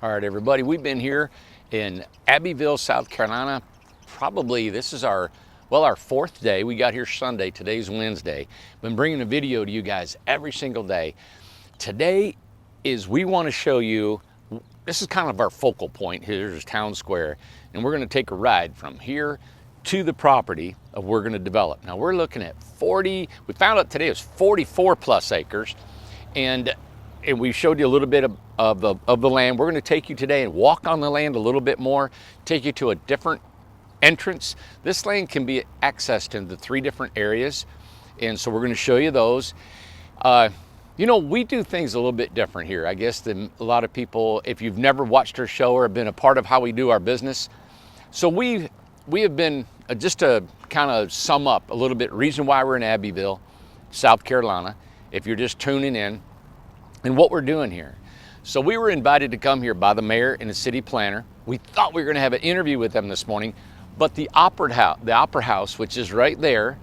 All right, everybody, we've been here in Abbeville, South Carolina. Probably this is our fourth day. We got here Sunday, today's Wednesday. Been bringing a video to you guys every single day. Today we want to show you, this is kind of our focal point. Here's Town Square, and we're gonna take a ride from here to the property of we're gonna develop. Now we're looking at we found out today it was 44 plus acres, and we showed you a little bit of the land. We're going to take you today and walk on the land a little bit more, take you to a different entrance. This land can be accessed into 3 different areas, and so we're going to show you those. You know, we do things a little bit different here, I guess, than a lot of people, if you've never watched our show or been a part of how we do our business. So we have been, just to kind of sum up a little bit, reason why we're in Abbeville, South Carolina, if you're just tuning in, and what we're doing here. So we were invited to come here by the mayor and the city planner. We thought we were going to have an interview with them this morning, but the Opera House, which is right there,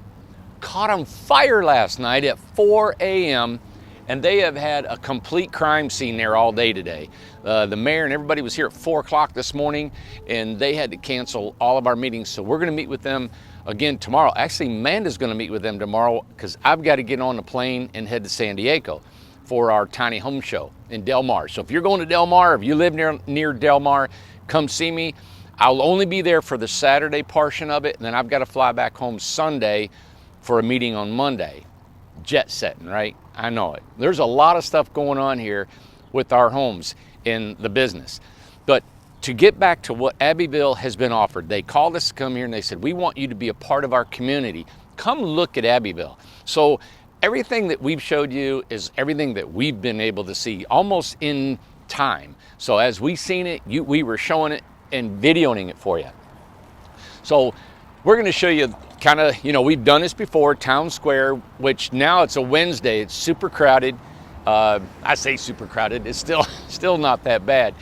caught on fire last night at 4 a.m. and they have had a complete crime scene there all day today. The mayor and everybody was here at 4 o'clock this morning, and they had to cancel all of our meetings. So we're going to meet with them again tomorrow. Actually, Amanda's going to meet with them tomorrow because I've got to get on the plane and head to San Diego for our tiny home show in Del Mar. So if you're going to Del Mar, if you live near Del Mar, come see me. I'll only be there for the Saturday portion of it, and then I've got to fly back home Sunday for a meeting on Monday. Jet setting, right? I know it. There's a lot of stuff going on here with our homes in the business. But to get back to what Abbeville has been offered, they called us to come here and they said, we want you to be a part of our community. Come look at Abbeville. So everything that we've showed you is everything that we've been able to see almost in time. So as we seen it, we were showing it and videoing it for you. So we're going to show you kind of, you know, we've done this before, Town Square, which now it's a Wednesday. It's super crowded. I say super crowded. It's still not that bad.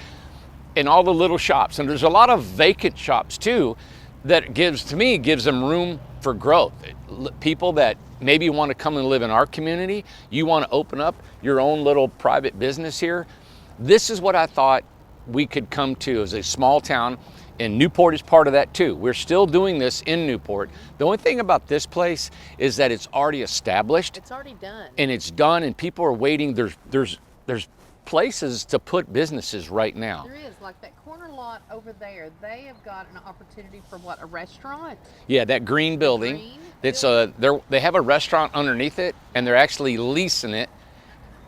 And all the little shops. And there's a lot of vacant shops too that gives them room for growth. People that maybe want to come and live in our community, you want to open up your own little private business here. This is what I thought we could come to as a small town, and Newport is part of that too. We're still doing this in Newport. The only thing about this place is that it's already established. It's already done. And it's done, and people are waiting. There's places to put businesses right now. There is, like that corner lot over there. They have got an opportunity for what, a restaurant? Yeah, that green building. They have a restaurant underneath it, and they're actually leasing it,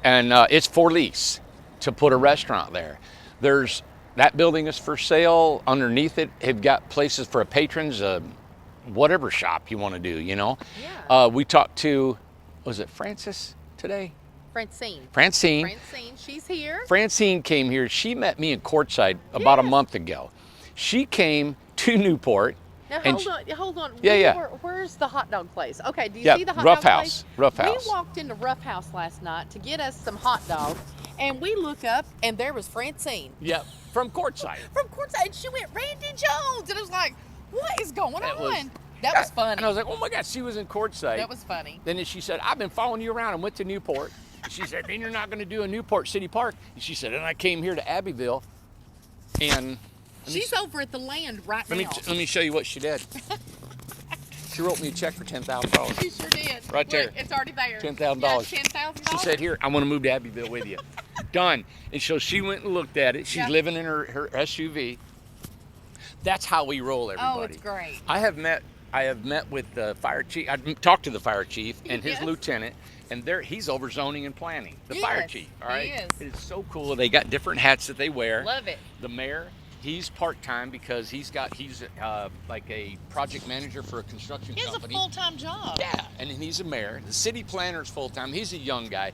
and it's for lease to put a restaurant there. That building is for sale. Underneath it, have got places for patrons, whatever shop you want to do, you know. Yeah. We talked to, was it Francis today? Francine, she's here. Francine came here. She met me in Courtside about a month ago. She came to Newport. Now hold on. Yeah. Where's the hot dog place? Okay, do you see the hot dog place? Rough House. We walked into Rough House last night to get us some hot dogs, and we look up, and there was Francine. Yep, from Courtside. And she went, Randy Jones, and I was like, what is going on? That was funny. And I was like, oh my God, she was in Courtside. That was funny. Then she said, I've been following you around and went to Newport. She said, then you're not going to do a Newport City Park. And she said, and I came here to Abbeville, and she's over at the land right now. Let me show you what she did. She wrote me a check for $10,000. She sure did. Right there. Look, it's already there. $10,000. Yeah, $10,000. She said, here, I want to move to Abbeville with you. Done. And so she went and looked at it. She's living in her SUV. That's how we roll, everybody. Oh, it's great. I have met with the fire chief. I talked to the fire chief and his lieutenant, and he's over zoning and planning. The fire chief, all right? He is. It is so cool. They got different hats that they wear. Love it. The mayor, he's part-time because he's like a project manager for a construction company. It's a full-time job. Yeah, and he's a mayor. The city planner's full-time. He's a young guy.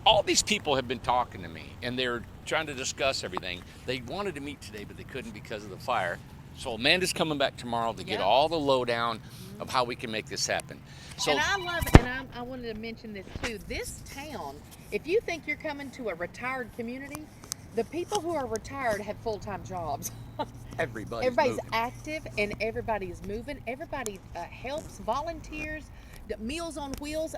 All these people have been talking to me, and they're trying to discuss everything. They wanted to meet today, but they couldn't because of the fire. So Amanda's coming back tomorrow to get all the lowdown of how we can make this happen. So, and I love it, and I wanted to mention this too. This town, if you think you're coming to a retired community, the people who are retired have full-time jobs. Everybody's moving. Active, and everybody's moving. Everybody helps, volunteers. Meals on Wheels.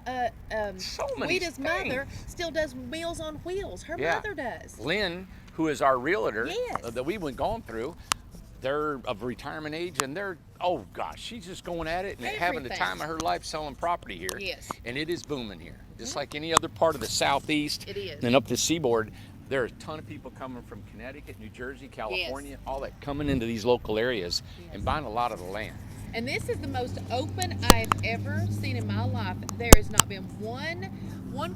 So many Wheatus' mother still does Meals on Wheels. Her mother does. Lynn, who is our realtor Yes. that we went going through. They're of retirement age, and they're, oh gosh, she's just going at it and having the Everything. time of her life selling property here. Yes. And it is booming here. Just like any other part of the Southeast It is. and up the seaboard, there are a ton of people coming from Connecticut, New Jersey, California, all that, coming into these local areas and buying a lot of the land. And this is the most open I've ever seen in my life. There has not been one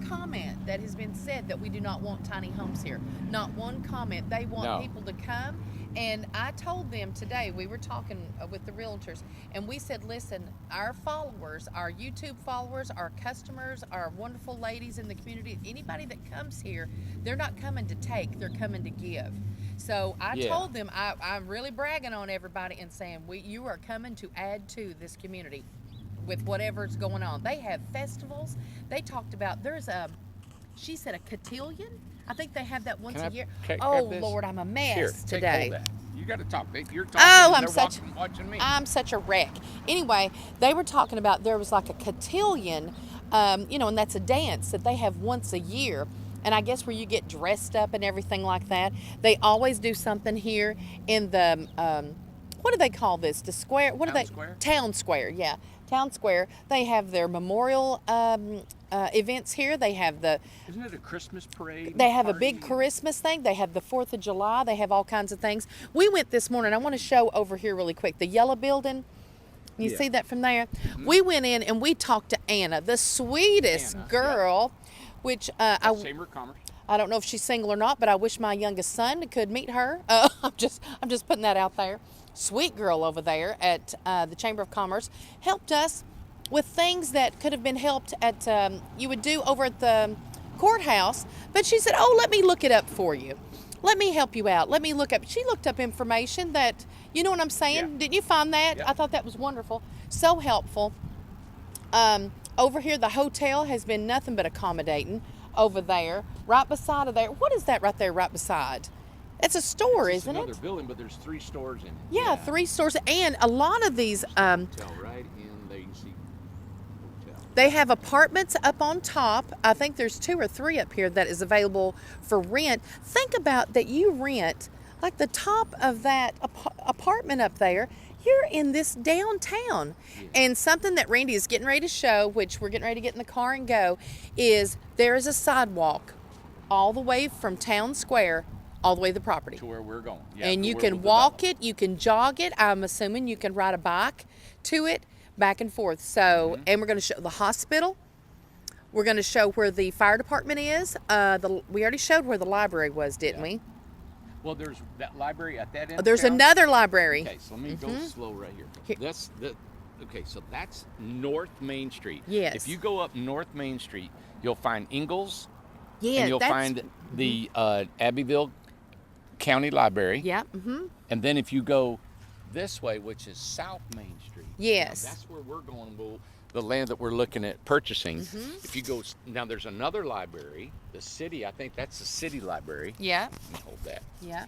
comment that has been said that we do not want tiny homes here. Not one comment. They want people to come. And I told them today, we were talking with the realtors, and we said, listen, our followers, our YouTube followers, our customers, our wonderful ladies in the community, anybody that comes here, they're not coming to take, they're coming to give. So I told them, I'm really bragging on everybody and saying, you are coming to add to this community with whatever's going on. They have festivals. They talked about, she said a cotillion. I think they have that once a year. Oh, Lord, I'm a mess Here, today. Hold that. You got to talk. You're talking. Watching me. I'm such a wreck. Anyway, they were talking about there was like a cotillion, and that's a dance that they have once a year. And I guess where you get dressed up and everything like that. They always do something here in the, what do they call this? The square? Square? Town Square, yeah. Town Square. They have their memorial events here. They have Isn't it a Christmas parade? They have a big Christmas thing. They have the 4th of July. They have all kinds of things. We went this morning. I want to show over here really quick. The yellow building. You see that from there? Mm-hmm. We went in and we talked to Anna, the sweetest girl, which Chamber of Commerce. I don't know if she's single or not, but I wish my youngest son could meet her. I'm just putting that out there. Sweet girl over there at the Chamber of Commerce helped us with things that could have been helped at you would do over at the courthouse. But she said, "Oh, let me look it up for you. Let me help you out. Let me look up." She looked up information that, you know what I'm saying? Yeah. Didn't you find that? Yeah. I thought that was wonderful. So helpful. Over here, the hotel has been nothing but accommodating. Over there, right beside of there. What is that right there, right beside? It's a store, isn't it? It's another building, but there's 3 stores in it. Yeah, 3 stores, and a lot of these. Hotel right in there, you can see hotel. They have apartments up on top. I think there's 2 or 3 up here that is available for rent. Think about that. You rent like the top of that apartment up there. You're in this downtown. Yeah. And something that Randy is getting ready to show, which we're getting ready to get in the car and go, is there is a sidewalk all the way from Town Square all the way to the property. To where we're going. Yeah, and you can walk it, you can jog it. I'm assuming you can ride a bike to it, back and forth. So, and we're going to show the hospital. We're going to show where the fire department is. We already showed where the library was, didn't we? Well, there's that library at that end. There's another library. Okay, so let me go slow right here. Okay, so that's North Main Street. Yes. If you go up North Main Street, you'll find Ingalls. Yeah, and you'll find the Abbeville County Library. Yeah. And then if you go this way, which is South Main Street. Yes. That's where we're going. The land that we're looking at purchasing. If you go now, there's another library. The city. I think that's the city library. Yeah. Let me hold that. Yeah.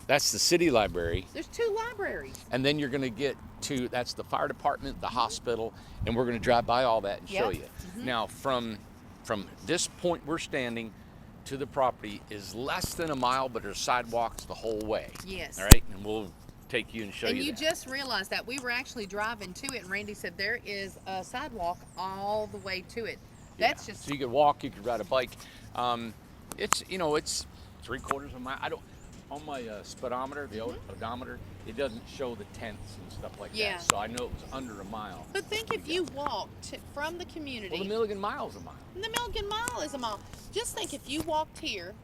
That's the city library. There's 2 libraries. And then you're going to get to, that's the fire department, the hospital, and we're going to drive by all that and show you. Now, from this point we're standing to the property is less than a mile, but there's sidewalks the whole way. Yes. All right, and we'll take you and show you. And you just realized that we were actually driving to it, and Randy said there is a sidewalk all the way to it. That's just. So you could walk, you could ride a bike. It's it's 3/4 of a mile. On my speedometer, the odometer, it doesn't show the tenths and stuff like that. So I know it was under a mile. But think if you walked from the community. Well, the Milligan Mile is a mile. The Milligan Mile is a mile. Just think if you walked here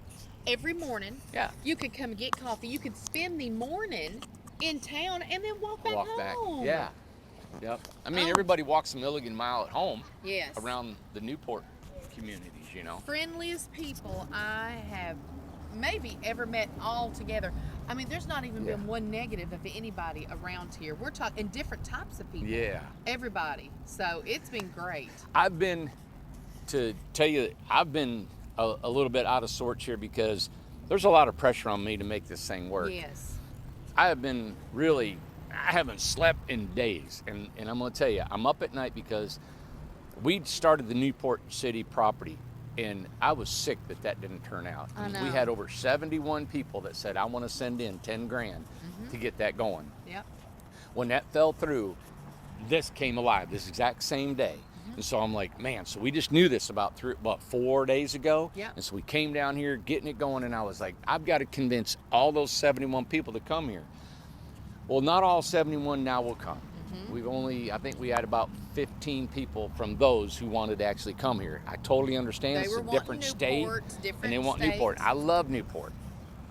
every morning. Yeah. You could come get coffee. You could spend the morning in town and then walk back home. Yeah. Yep. I mean, everybody walks the Milligan Mile at home. Yes. Around the Newport communities, Friendliest people I have maybe ever met all together. I mean, there's not even been one negative of anybody around here. We're talking different types of people. Yeah. Everybody. So it's been great. I've been a little bit out of sorts here because there's a lot of pressure on me to make this thing work. Yes. I haven't slept in days. And I'm going to tell you, I'm up at night because we started the Newport City property And I was sick that didn't turn out. I know. We had over 71 people that said, I want to send in 10 grand to get that going. Yep. When that fell through, this came alive this exact same day. And so I'm like, man, so we just knew this about 4 days ago. Yep. And so we came down here getting it going, and I was like, I've got to convince all those 71 people to come here. Well, not all 71 now will come. I think we had about 15 people from those who wanted to actually come here. I totally understand. It's a different state, and they want Newport. I love Newport.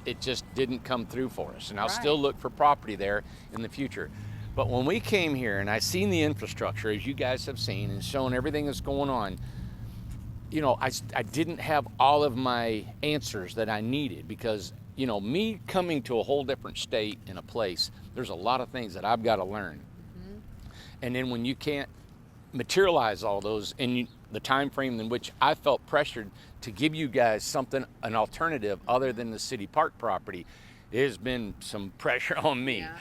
It just didn't come through for us, and I'll still look for property there in the future. But when we came here and I seen the infrastructure, as you guys have seen, and shown everything that's going on, you know, I didn't have all of my answers that I needed, because, you know, me coming to a whole different state in a place, there's a lot of things that I've got to learn. And then when you can't materialize all those in the time frame in which I felt pressured to give you guys something, an alternative other than the city park property, there's been some pressure on me. Yeah.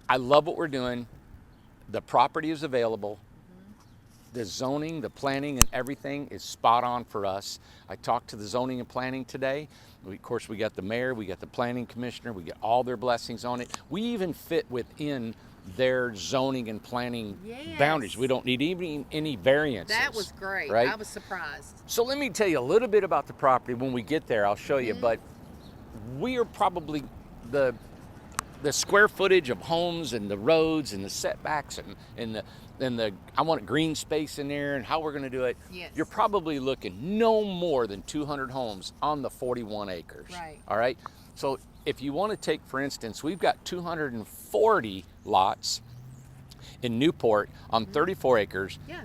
I love what we're doing. The property is available. The zoning, the planning, and everything is spot on for us. I talked to the zoning and planning today. Of course, we got the mayor, we got the planning commissioner, we get all their blessings on it. We even fit within their zoning and planning boundaries. We don't need even any variances. That was great. Right? I was surprised. So let me tell you a little bit about the property. When we get there, I'll show you. But we are probably the square footage of homes and the roads and the setbacks and the I want green space in there and how we're going to do it. Yes. You're probably looking no more than 200 homes on the 41 acres. Right. All right. So if you want to take, for instance, we've got 240 lots in Newport on 34 acres. Yeah.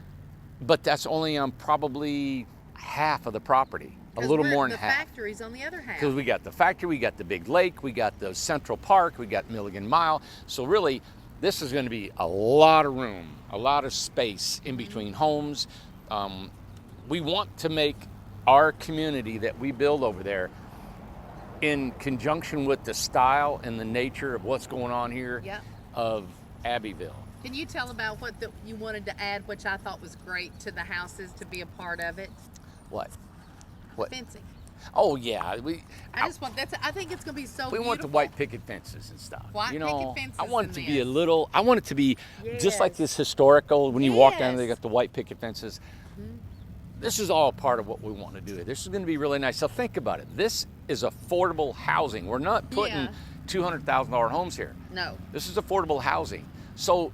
But that's only on probably half of the property. A little more than half. The factory's on the other half. Because we got the factory, we got the big lake, we got the Central Park, we got Milligan Mile. So really, this is going to be a lot of room, a lot of space in between homes. We want to make our community that we build over there, in conjunction with the style and the nature of what's going on here, of Abbeville. Can you tell about what you wanted to add, which I thought was great to the houses to be a part of it? What? Fencing. Oh yeah, I think it's gonna be so we beautiful. want the white picket fences and stuff. White picket fences. I want it to be I want it to be just like this historical, when you walk down there, they got the white picket fences. This is all part of what we want to do. This is going to be really nice. So think about it. This is affordable housing. We're not putting $200,000 homes here. No. This is affordable housing. So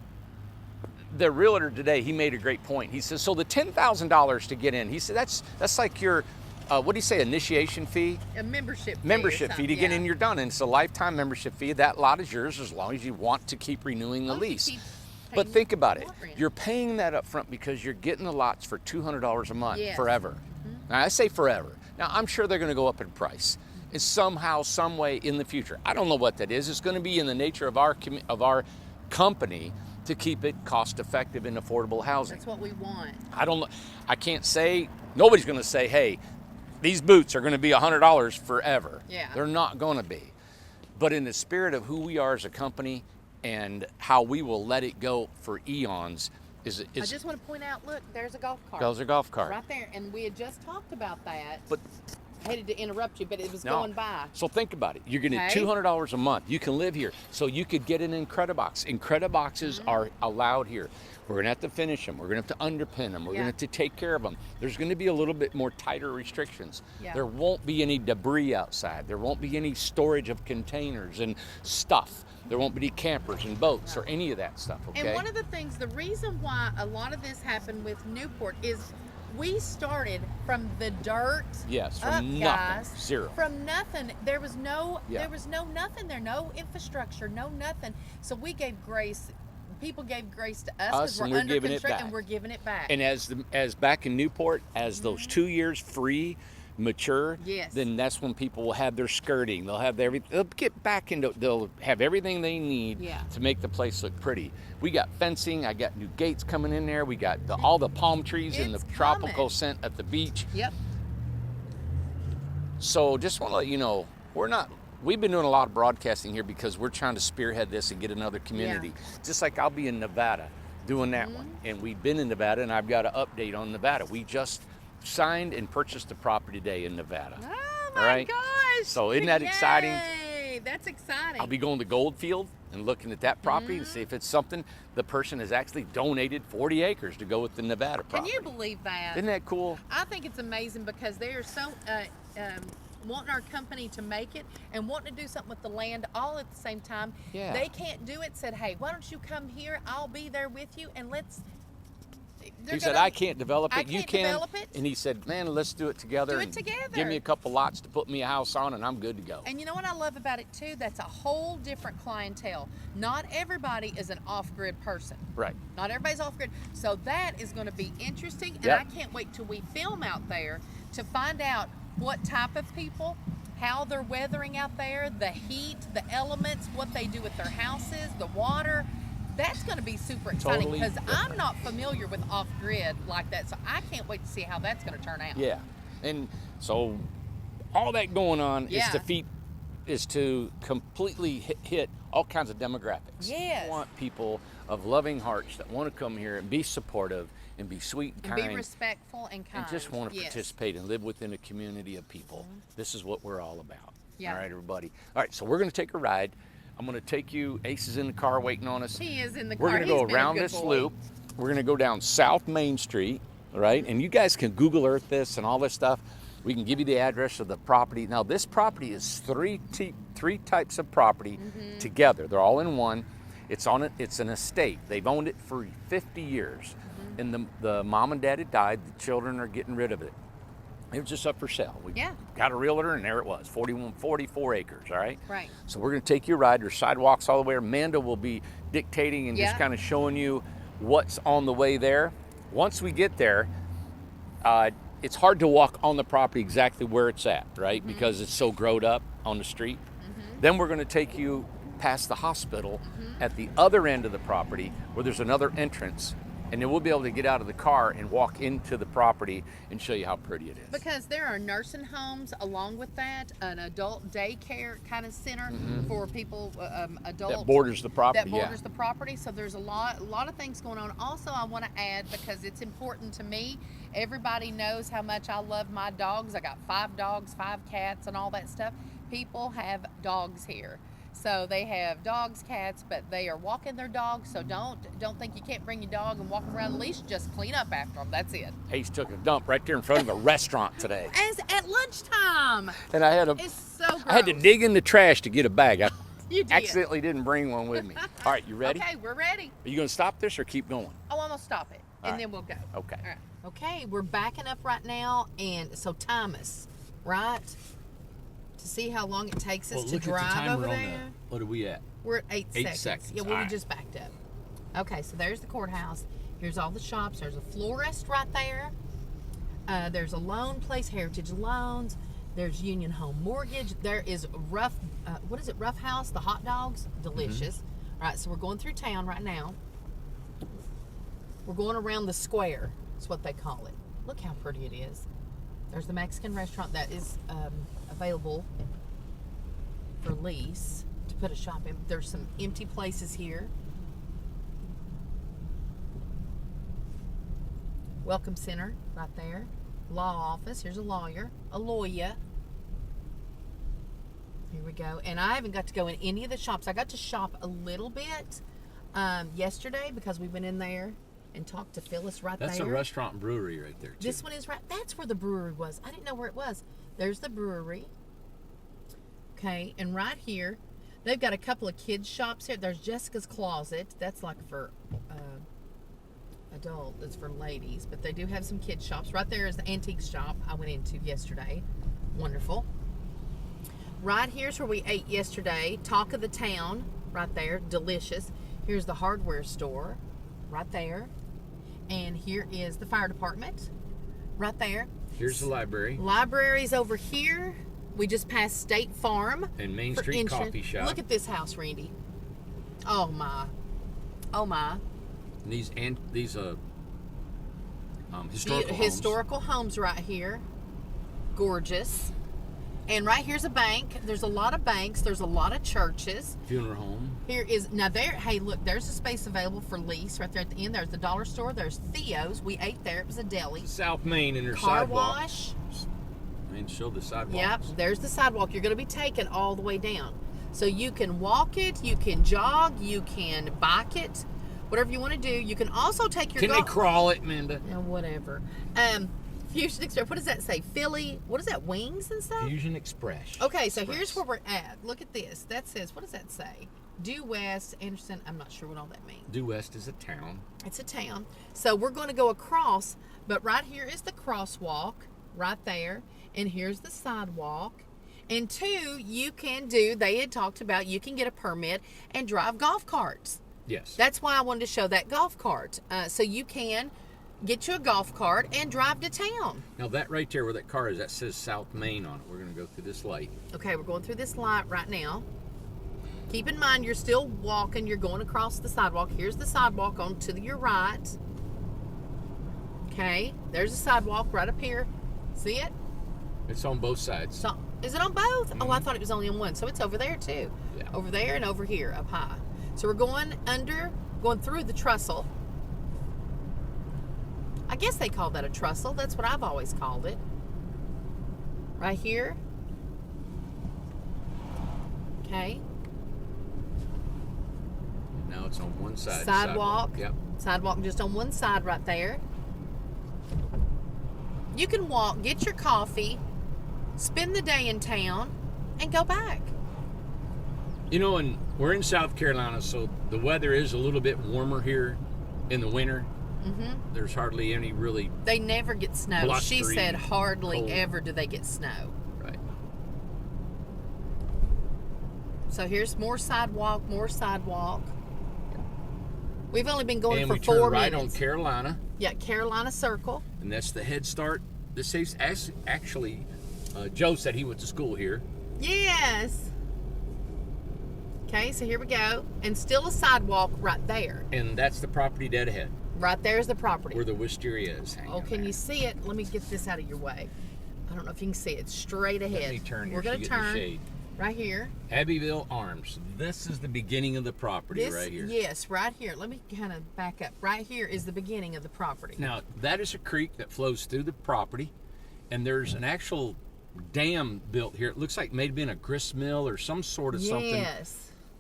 the realtor today, he made a great point. He says, so the $10,000 to get in, he said, that's like your, what do you say, initiation fee? A membership fee. Membership fee to get in, you're done. And it's a lifetime membership fee. That lot is yours as long as you want to keep renewing the lease. But think about it. You're paying that up front because you're getting the lots for $200 a month forever. Now, I say forever. Now, I'm sure they're going to go up in price. It's somehow, some way in the future. I don't know what that is. It's going to be in the nature of our company to keep it cost effective and affordable housing. That's what we want. I don't know. I can't say, nobody's going to say, hey, these boots are going to be $100 forever. Yeah. They're not going to be. But in the spirit of who we are as a company, and how we will let it go for eons is. I just want to point out, look, there's a golf cart. There's a golf cart. Right there, and we had just talked about that. But I hated to interrupt you, but it was going by. So think about it. You're getting $200 a month. You can live here. So you could get an Incredibox. Incrediboxes are allowed here. We're going to have to finish them. We're going to have to underpin them. We're going to have to take care of them. There's going to be a little bit more tighter restrictions. There won't be any debris outside. There won't be any storage of containers and stuff. There won't be any campers and boats or any of that stuff, okay? And one of the things, the reason why a lot of this happened with Newport is we started from the dirt. Yes, from nothing, guys, zero. From nothing. There was no nothing there, no infrastructure, no nothing. So we gave grace. People gave grace to us because we're under construction and we're giving it back. And as back in Newport, as those 2 years free mature, then that's when people will have their skirting. They'll have they'll get back into, they'll have everything they need to make the place look pretty. We got fencing. I got new gates coming in there. We got all the palm trees and the tropical scent at the beach. Yep. So just want to let you know, we've been doing a lot of broadcasting here because we're trying to spearhead this and get another community. Just like I'll be in Nevada doing that one. And we've been in Nevada, and I've got an update on Nevada. We just signed and purchased the property today in Nevada. Oh All my right? gosh! So isn't that exciting? Yay! That's exciting. I'll be going to Goldfield and looking at that property and see if it's something the person has actually donated 40 acres to go with the Nevada property. Can you believe that? Isn't that cool? I think it's amazing because they are so wanting our company to make it and wanting to do something with the land all at the same time. Yeah. They can't do it. Said, hey, why don't you come here? I'll be there with you and let's. He said, I can't develop it. I You can't can. develop it. And he said, man, let's do it together. Do it and together. Give me a couple lots to put me a house on, and I'm good to go. And you know what I love about it too? That's a whole different clientele. Not everybody is an off-grid person. Right. Not everybody's off-grid. So that is going to be interesting. And Yep. I can't wait till we film out there to find out what type of people, how they're weathering out there, the heat, the elements, what they do with their houses, the water. That's going to be super exciting Totally because different. I'm not familiar with off-grid like that. So I can't wait to see how that's going to turn out. Yeah. And so all that going on Yeah. is to completely hit all kinds of demographics. Yes. We want people of loving hearts that want to come here and be supportive and be sweet and And kind. be respectful and kind. and just want to Yes. participate and live within a community of people. This is what we're all about. Yeah. All right, everybody. All right, so we're going to take a ride. I'm going to take you. Ace is in the car waiting on us. He is in the We're car. going to go He's been a around good this boy. loop. We're going to go down South Main Street, all right? And you guys can Google Earth this and all this stuff. We can give you the address of the property. Now, this property is three types of property together. They're all in one. It's an estate. They've owned it for 50 years. And the mom and dad had died. The children are getting rid of it. It was just up for sale. We Yeah. got a realtor, and there it was, 44 acres, all right? Right. So we're going to take you a ride. There's sidewalks all the way. Amanda will be dictating and just Yeah. kind of showing you what's on the way there. Once we get there, it's hard to walk on the property exactly where it's at, right? Because it's so growed up on the street. Then we're going to take you past the hospital at the other end of the property where there's another entrance. And then we'll be able to get out of the car and walk into the property and show you how pretty it is. Because there are nursing homes along with that, an adult daycare kind of center for people, adults. That borders the property, That borders the property. So there's a lot of things going on. Also, I want to add, because it's important to me, everybody knows how much I love my dogs. I got 5 dogs, 5 cats, and all that stuff. People have dogs here. So they have dogs, cats, but they are walking their dogs. So don't think you can't bring your dog and walk around the leash. Just clean up after them. That's it. Ace took a dump right there in front of a restaurant today. As at lunchtime. And I had It's so gross. I had to dig in the trash to get a bag. I You did. accidentally didn't bring one with me. All right, you ready? Okay, we're ready. Are you going to stop this or keep going? Oh, I'm gonna stop it, All and right. then we'll go. Okay. All right. Okay, we're backing up right now, and so Thomas, right? To see how long it takes us to drive over there. What are we at? We're at 8 8 seconds. seconds. Yeah, All we right. just backed up. Okay, so there's the courthouse. Here's all the shops. There's a florist right there. There's a loan place, Heritage Loans. There's Union Home Mortgage. There is Rough House, the hot dogs, delicious. All right, so we're going through town right now. We're going around the square. That's what they call it. Look how pretty it is. There's the Mexican restaurant that is available for lease to put a shop in. There's some empty places here. Welcome Center right there. Law office. Here's a lawyer. A lawyer. Here we go. And I haven't got to go in any of the shops. I got to shop a little bit yesterday because we went in there and talked to Phyllis right there. That's a restaurant and brewery right there, too. This one is right. That's where the brewery was. I didn't know where it was. There's the brewery. Okay, and right here, they've got a couple of kids shops here. There's Jessica's Closet. That's like for adult. It's for ladies, but they do have some kids shops. Right there is the antique shop I went into yesterday. Wonderful. Right here's where we ate yesterday. Talk of the town. Right there, delicious. Here's the hardware store. Right there. And here is the fire department. Right there. Here's the library. Library's over here. We just passed State Farm. And Main for Street insurance. Coffee Shop. Look at this house, Randy. Oh my. Oh my. And these historical homes. Historical homes right here. Gorgeous. And right here's a bank. There's a lot of banks. There's a lot of churches. Funeral home. Here is, now there, hey, look, there's a space available for lease right there at the end. There's the dollar store. There's Theo's. We ate there. It was a deli. South Main and their Car sidewalk. wash. I mean, show the sidewalk. Yep, there's the sidewalk. You're going to be taken all the way down. So you can walk it, you can jog, you can bike it, whatever you want to do. You can also take your Can they crawl it, Amanda? Yeah, whatever. Fusion Express, what does that say? Philly, what is that, wings and stuff? Fusion Express. Okay, so here's where we're at. Look at this. That says, what does that say? Due West, Anderson, I'm not sure what all that means. Due West is a town. It's a town. So we're going to go across, but right here is the crosswalk, right there. And here's the sidewalk. And two, you can do, they had talked about, you can get a permit and drive golf carts. Yes. That's why I wanted to show that golf cart. So you can get you a golf cart and drive to town. Now that right there where that car is, that says South Main on it. We're going to go through this light. Okay, we're going through this light right now. Keep in mind, you're still walking. You're going across the sidewalk. Here's the sidewalk on to your right. Okay, there's a sidewalk right up here. See it? It's on both sides. So, is it on both? Oh, I thought it was only on one. So it's over there too. Yeah. Over there and over here up high. So we're going through the trestle. I guess they call that a trestle. That's what I've always called it. Right here. Okay. Now it's on one side. Sidewalk. Yep. Sidewalk just on one side right there. You can walk, get your coffee, spend the day in town, and go back. You know, and we're in South Carolina, so the weather is a little bit warmer here in the winter. Mm-hmm. There's hardly any really. They never get snow. She Blustery, said hardly cold. ever do they get snow. Right. So here's more sidewalk, more sidewalk. We've only been going And for we turn 4 right minutes. on Carolina, Yeah, Carolina Circle. and that's the Head Start. This is actually, Joe said he went to school here. Yes. Okay, so here we go. And still a sidewalk right there. And that's the property dead ahead, Right there's the property. where the wisteria is hanging. Oh, can there. you see it? Let me get this out of your way. I don't know if you can see it. It's straight ahead. Let me turn here We're so going you to get the turn shade. right here. Abbeville Arms. This is the beginning of the property This, right here. yes, right here. Let me kind of back up. Right here is the beginning of the property. Now, that is a creek that flows through the property, and there's an actual dam built here. It looks like maybe been a grist mill or some sort of something Yes.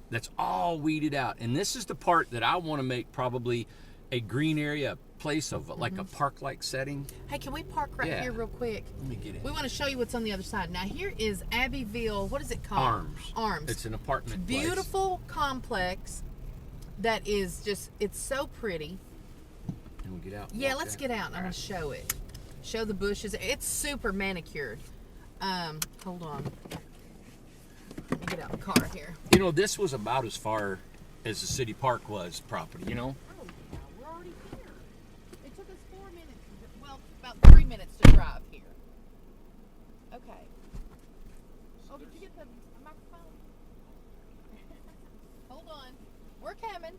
that's all weeded out. And this is the part that I want to make probably a green area, a place of like a park-like setting. Hey, can we park right Yeah. here real quick? Let me get in. We want to show you what's on the other side. Now, here is Abbeville. What is it called? Arms. Arms. It's an apartment place. Beautiful complex that is just, it's so pretty. Can we get out? Yeah, Walk let's there? get out and I'm All going right. to show it. Show the bushes. It's super manicured. Hold on. Let me get out the car here. You know, this was about as far as the city park was property, you know? Oh, yeah, we're already here. It took us 4 minutes, well, about 3 minutes to drive here. Okay. Oh, did you get the microphone? Hold on. We're coming.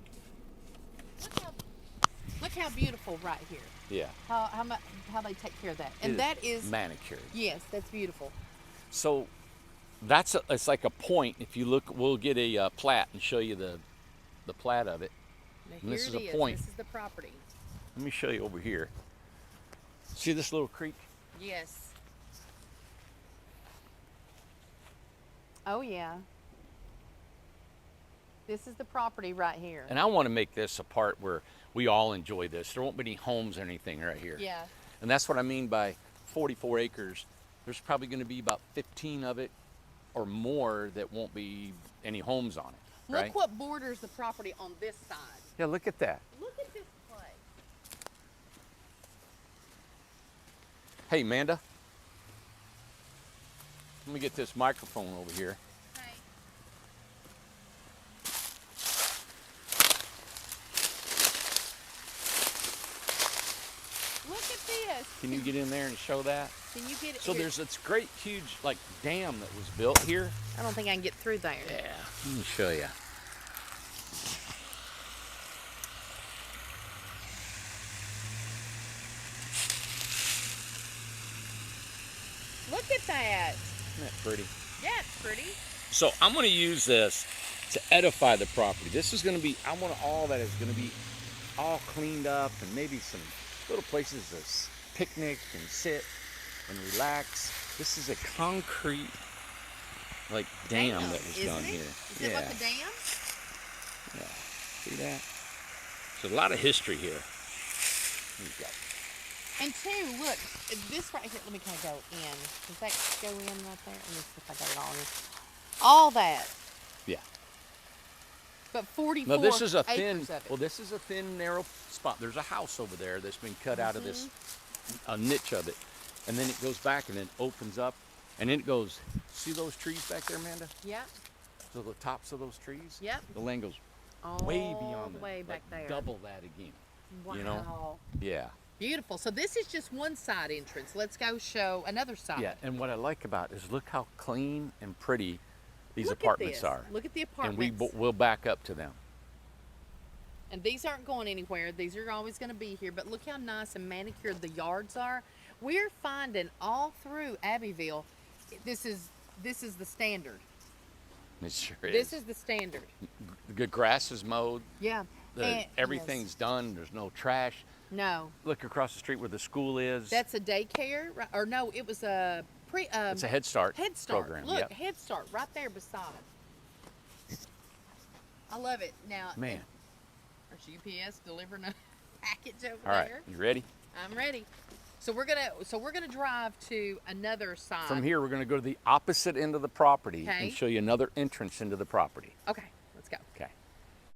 Look how beautiful right here. Yeah. How they take care of that. And It that is, manicured. yes, that's beautiful. So it's like a point. If you look, we'll get a plat and show you the plat of it. Now, And this here is it a is. point. This is the property. Let me show you over here. See this little creek? Yes. Oh, yeah. This is the property right here. And I want to make this a part where we all enjoy this. There won't be any homes or anything right here. Yeah. And that's what I mean by 44 acres. There's probably going to be about 15 of it or more that won't be any homes on it, right? Look what borders the property on this side. Yeah, look at that. Look at this place. Hey, Amanda. Let me get this microphone over here. Okay. Look at this. Can you get in there and show that? Can you get it? So here? there's this great huge like dam that was built here. I don't think I can get through there. Yeah, let me show you. Look at that. Isn't that pretty? Yeah, it's pretty. So I'm going to use this to edify the property. This is going to be, I want all that is going to be all cleaned up and maybe some little places to picnic and sit and relax. This is a concrete like dam that was done here. Is it like a dam? Yeah. See that? There's a lot of history here. We've got And two, look, this right here, let me kind of go in. Does that go in right there? Let me see if I got it all in. All that. yeah. But 44 Now this is a thin, acres of it. well, this is a thin, narrow spot. There's a house over there that's been cut out of this niche of it, and then it goes back and then opens up, and then it goes. See those trees back there, Amanda? Yep. So the tops of those trees. Yep. The land goes All way beyond the them, way back like there. double that again. Wow. You know? Yeah. Beautiful. So this is just one side entrance. Let's go show another side. Yeah. And what I like about it is look how clean and pretty these Look at apartments this. are. Look at the And apartments. we'll back up to them. And these aren't going anywhere. These are always going to be here. But look how nice and manicured the yards are. We're finding all through Abbeville, this is the standard. It sure is. This is the standard. The grass is mowed. Yeah. And- Everything's done. There's no trash. No, Look across the street where the school is. that's a daycare, right? Or no, it was a it's a Head Start, Head Start. program. Look, Yep. Head Start right there beside it. I love it. Now, Man. there's UPS delivering a package over All right, there. you ready? I'm ready. So we're gonna drive to another side. From here, we're going to go to the opposite end of the property Okay. and show you another entrance into the property. Okay, let's go. Okay.